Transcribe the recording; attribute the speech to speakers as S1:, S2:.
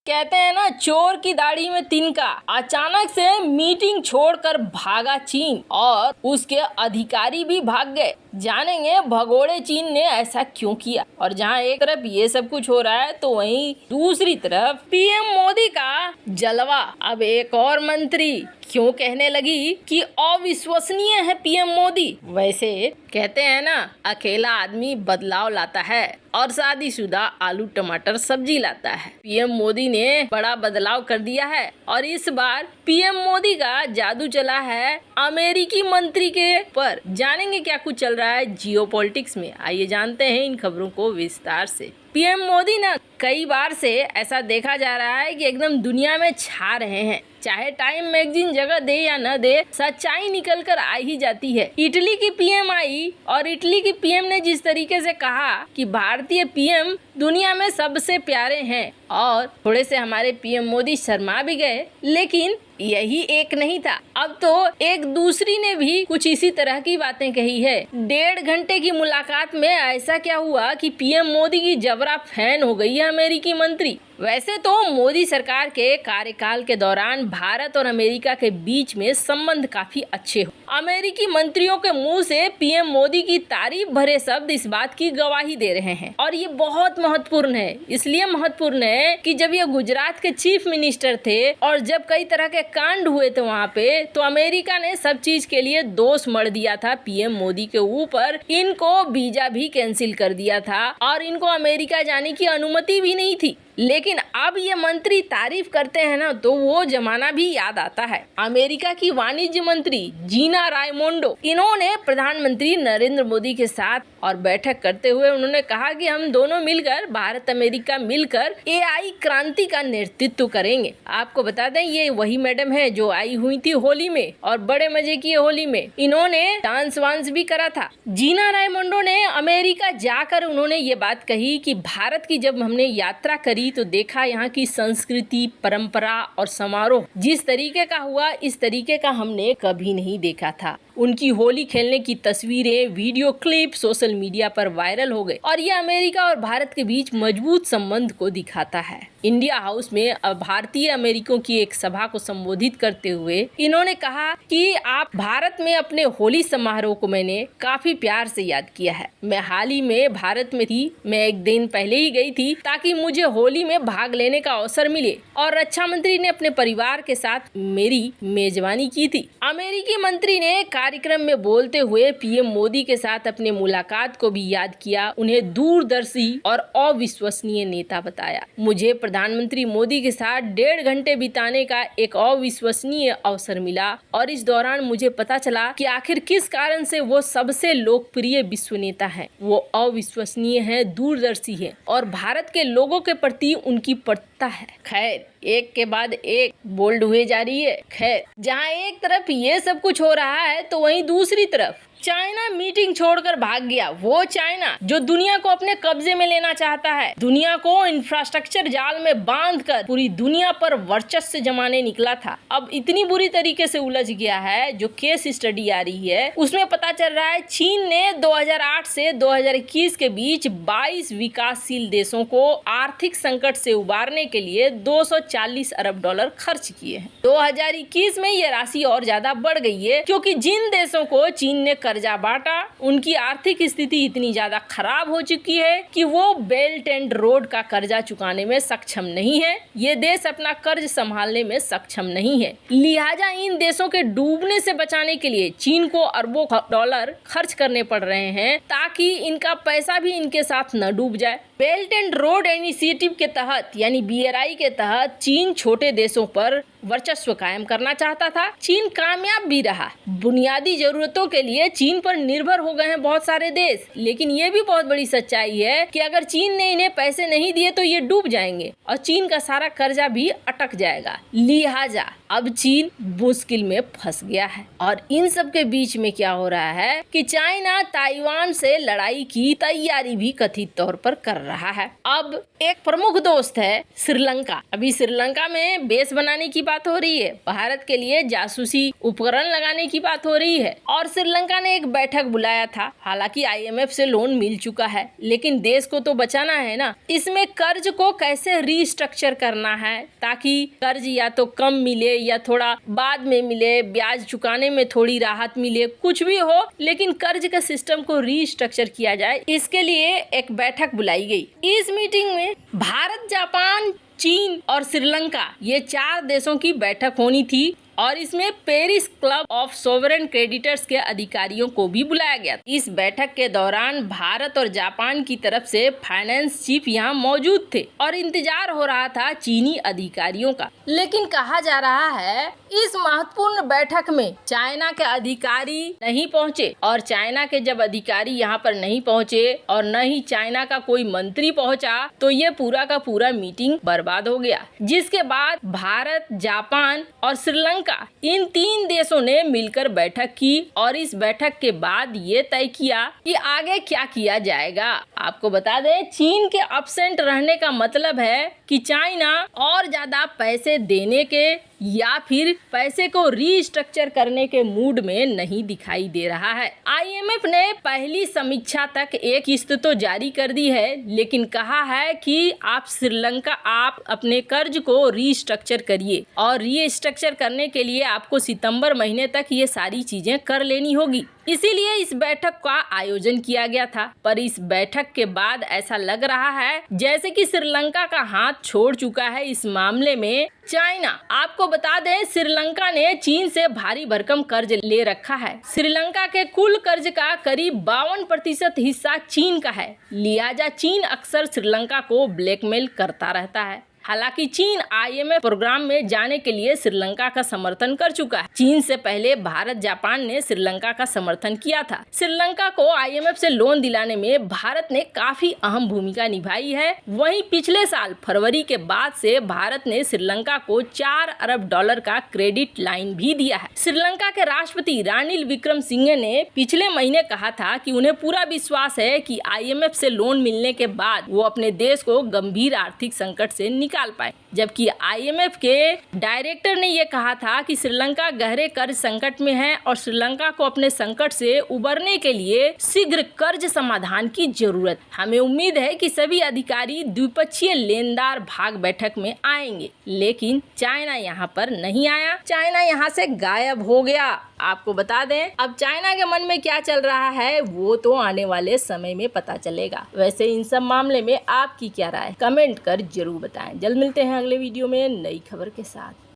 S1: कहते हैं ना, चोर की दाढ़ी में तिनका। अचानक से मीटिंग छोड़कर भागा चीन और उसके अधिकारी भी भाग गए। जानेंगे भगोड़े चीन ने ऐसा क्यों किया। और जहां एक तरफ ये सब कुछ हो रहा है तो वहीं दूसरी तरफ पीएम मोदी का जलवा। अब एक और मंत्री क्यों कहने लगी कि अविश्वसनीय है पीएम मोदी। वैसे कहते हैं ना, अकेला आदमी बदलाव लाता है और शादीशुदा आलू टमाटर सब्जी लाता है। पीएम मोदी ने बड़ा बदलाव कर दिया है और इस बार पीएम मोदी का जादू चला है अमेरिकी मंत्री के पर। जानेंगे क्या कुछ चल रहा है जियोपॉलिटिक्स में। आइए जानते हैं इन खबरों को विस्तार से। पीएम मोदी ना कई बार से ऐसा देखा जा रहा है कि एकदम दुनिया में छा रहे हैं। चाहे टाइम मैगजीन जगह दे या न दे, सच्चाई निकल कर आ ही जाती है। इटली की पीएम आई और इटली की पीएम ने जिस तरीके से कहा कि भारतीय पीएम दुनिया में सबसे प्यारे हैं, और थोड़े से हमारे पीएम मोदी शर्मा भी गए। लेकिन यही एक नहीं था, अब तो एक दूसरी ने भी कुछ इसी तरह की बातें कही है। 1.5 घंटे की मुलाकात में ऐसा क्या हुआ कि पीएम मोदी की जबरा फैन हो गई है अमेरिकी मंत्री। वैसे तो मोदी सरकार के कार्यकाल के दौरान भारत और अमेरिका के बीच में संबंध काफी अच्छे हो। अमेरिकी मंत्रियों के मुंह से पीएम मोदी की तारीफ भरे शब्द इस बात की गवाही दे रहे हैं। और ये बहुत महत्वपूर्ण है। इसलिए महत्वपूर्ण है कि जब ये गुजरात के चीफ मिनिस्टर थे और जब कई तरह के कांड हुए थे वहाँ पे, तो अमेरिका ने सब चीज के लिए दोष मढ़ दिया था पीएम मोदी के ऊपर। इनको वीजा भी कैंसिल कर दिया था और इनको अमेरिका जाने की अनुमति भी नहीं थी। लेकिन अब ये मंत्री तारीफ करते हैं ना, तो वो जमाना भी याद आता है। अमेरिका की वाणिज्य मंत्री जीना रायमोंडो, इन्होंने प्रधानमंत्री नरेंद्र मोदी के साथ और बैठक करते हुए उन्होंने कहा कि हम दोनों मिलकर, भारत अमेरिका मिलकर एआई क्रांति का नेतृत्व करेंगे। आपको बता दें, ये वही मैडम है जो आई हुई थी होली में और बड़े मजे की होली में इन्होंने डांस वांस भी करा था। जीना रायमोंडो ने अमेरिका जाकर उन्होंने ये बात कही कि भारत की जब हमने यात्रा करी तो देखा यहाँ की संस्कृति, परंपरा और समारोह जिस तरीके का हुआ, इस तरीके का हमने कभी नहीं देखा था। उनकी होली खेलने की तस्वीरें, वीडियो क्लिप सोशल मीडिया पर वायरल हो गए और ये अमेरिका और भारत के बीच मजबूत संबंध को दिखाता है। इंडिया हाउस में भारतीय अमेरिकियों की एक सभा को संबोधित करते हुए इन्होंने कहा कि आप भारत में अपने होली समारोह को मैंने काफी प्यार से याद किया है। मैं हाल ही में भारत में थी, मैं एक दिन पहले ही गई थी ताकि मुझे होली में भाग लेने का अवसर मिले और रक्षा मंत्री ने अपने परिवार के साथ मेरी मेजबानी की थी। अमेरिकी मंत्री ने कार्यक्रम में बोलते हुए पीएम मोदी के साथ अपने मुलाकात को भी याद किया। उन्हें दूरदर्शी और अविश्वसनीय नेता बताया। मुझे प्रधानमंत्री मोदी के साथ 1.5 घंटे बिताने का एक अविश्वसनीय अवसर मिला और इस दौरान मुझे पता चला कि आखिर किस कारण से वो सबसे लोकप्रिय विश्व नेता है। वो अविश्वसनीय है, दूरदर्शी है और भारत के लोगों के प्रति उनकी प्रतिबद्धता है। खैर, एक के बाद एक बोल्ड हुए जा रही है। खैर, जहाँ एक तरफ ये सब कुछ हो रहा है तो वहीं दूसरी तरफ चाइना मीटिंग छोड़कर भाग गया। वो चाइना जो दुनिया को अपने कब्जे में लेना चाहता है, दुनिया को इंफ्रास्ट्रक्चर जाल में बांधकर पूरी दुनिया पर वर्चस्व जमाने निकला था, अब इतनी बुरी तरीके से उलझ गया है। जो केस स्टडी आ रही है उसमें पता चल रहा है चीन ने 2008 से 2021 के बीच 22 विकासशील देशों को आर्थिक संकट से उबारने के लिए 240 अरब डॉलर खर्च किए हैं। 2021 में ये राशि और ज्यादा बढ़ गई है क्योंकि जिन देशों को चीन ने कर्जा बांटा उनकी आर्थिक स्थिति इतनी ज्यादा खराब हो चुकी है कि वो बेल्ट एंड रोड का कर्जा चुकाने में सक्षम नहीं है। ये देश अपना कर्ज संभालने में सक्षम नहीं है। लिहाजा इन देशों के डूबने से बचाने के लिए चीन को अरबों डॉलर खर्च करने पड़ रहे हैं ताकि इनका पैसा भी इनके साथ न डूब जाए। बेल्ट एंड रोड इनिशिएटिव के तहत यानी BRI के तहत चीन छोटे देशों पर वर्चस्व कायम करना चाहता था। चीन कामयाब भी रहा। बुनियादी जरूरतों के लिए चीन पर निर्भर हो गए हैं बहुत सारे देश। लेकिन ये भी बहुत बड़ी सच्चाई है कि अगर चीन ने इन्हें पैसे नहीं दिए तो ये डूब जाएंगे और चीन का सारा कर्जा भी अटक जाएगा। लिहाजा अब चीन मुश्किल में फंस गया है। और इन सब के बीच में क्या हो रहा है कि चाइना ताइवान से लड़ाई की तैयारी भी कथित तौर पर कर रहा है। अब एक प्रमुख दोस्त है श्रीलंका। अभी श्रीलंका में बेस बनाने की बात हो रही है, भारत के लिए जासूसी उपकरण लगाने की बात हो रही है और श्रीलंका ने एक बैठक बुलाया था। हालांकि IMF से लोन मिल चुका है, लेकिन देश को तो बचाना है ना। इसमें कर्ज को कैसे रीस्ट्रक्चर करना है ताकि कर्ज या तो कम मिले या थोड़ा बाद में मिले, ब्याज चुकाने में थोड़ी राहत मिले, कुछ भी हो लेकिन कर्ज के सिस्टम को रीस्ट्रक्चर किया जाए, इसके लिए एक बैठक बुलाई गई। इस मीटिंग में भारत, जापान, चीन और श्रीलंका ये 4 देशों की बैठक होनी थी और इसमें Paris club of sovereign creditors के अधिकारियों को भी बुलाया गया। इस बैठक के दौरान भारत और जापान की तरफ से फाइनेंस चीफ यहाँ मौजूद थे और इंतजार हो रहा था चीनी अधिकारियों का। लेकिन कहा जा रहा है इस महत्वपूर्ण बैठक में चाइना के अधिकारी नहीं पहुँचे और चाइना के जब अधिकारी यहाँ पर नहीं पहुँचे और न ही चाइना का कोई मंत्री पहुँचा तो ये पूरा का पूरा मीटिंग बर्बाद हो गया। जिसके बाद भारत, जापान और श्रीलंका इन 3 देशों ने मिलकर बैठक की और इस बैठक के बाद ये तय किया कि आगे क्या किया जाएगा। आपको बता दें, चीन के अब्सेंट रहने का मतलब है कि चाइना और ज्यादा पैसे देने के या फिर पैसे को रीस्ट्रक्चर करने के मूड में नहीं दिखाई दे रहा है। IMF ने पहली समीक्षा तक एक किस्त तो जारी कर दी है, लेकिन कहा है कि आप अपने कर्ज को रीस्ट्रक्चर करिए और रीस्ट्रक्चर करने के लिए आपको सितंबर महीने तक ये सारी चीजें कर लेनी होगी। इसीलिए इस बैठक का आयोजन किया गया था। पर इस बैठक के बाद ऐसा लग रहा है जैसे कि श्रीलंका का हाथ छोड़ चुका है इस मामले में चाइना। आपको बता दें, श्रीलंका ने चीन से भारी भरकम कर्ज ले रखा है। श्रीलंका के कुल कर्ज का करीब 52% हिस्सा चीन का है। लिहाजा चीन अक्सर श्रीलंका को ब्लैकमेल करता रहता है। हालांकि चीन IMF प्रोग्राम में जाने के लिए श्रीलंका का समर्थन कर चुका है। चीन से पहले भारत, जापान ने श्रीलंका का समर्थन किया था। श्रीलंका को IMF से लोन दिलाने में भारत ने काफी अहम भूमिका निभाई है। वहीं पिछले साल फरवरी के बाद से भारत ने श्रीलंका को $4 अरब का क्रेडिट लाइन भी दिया है। श्रीलंका के राष्ट्रपति रानिल विक्रमसिंघे ने पिछले महीने कहा था कि उन्हें पूरा विश्वास है कि IMF से लोन मिलने के बाद वो अपने देश को गंभीर आर्थिक संकट से निकाल पाए। जबकि IMF के डायरेक्टर ने यह कहा था कि श्रीलंका गहरे कर्ज संकट में है और श्रीलंका को अपने संकट से उबरने के लिए शीघ्र कर्ज समाधान की जरूरत। हमें उम्मीद है कि सभी अधिकारी द्विपक्षीय लेनदार भाग बैठक में आएंगे, लेकिन चाइना यहाँ पर नहीं आया। चाइना यहाँ से गायब हो गया। आपको बता दें, अब चाइना के मन में क्या चल रहा है वो तो आने वाले समय में पता चलेगा। वैसे इन सब मामले में आपकी क्या राय, कमेंट कर जरूर बताएं। जल्द मिलते हैं अगले वीडियो में नई खबर के साथ।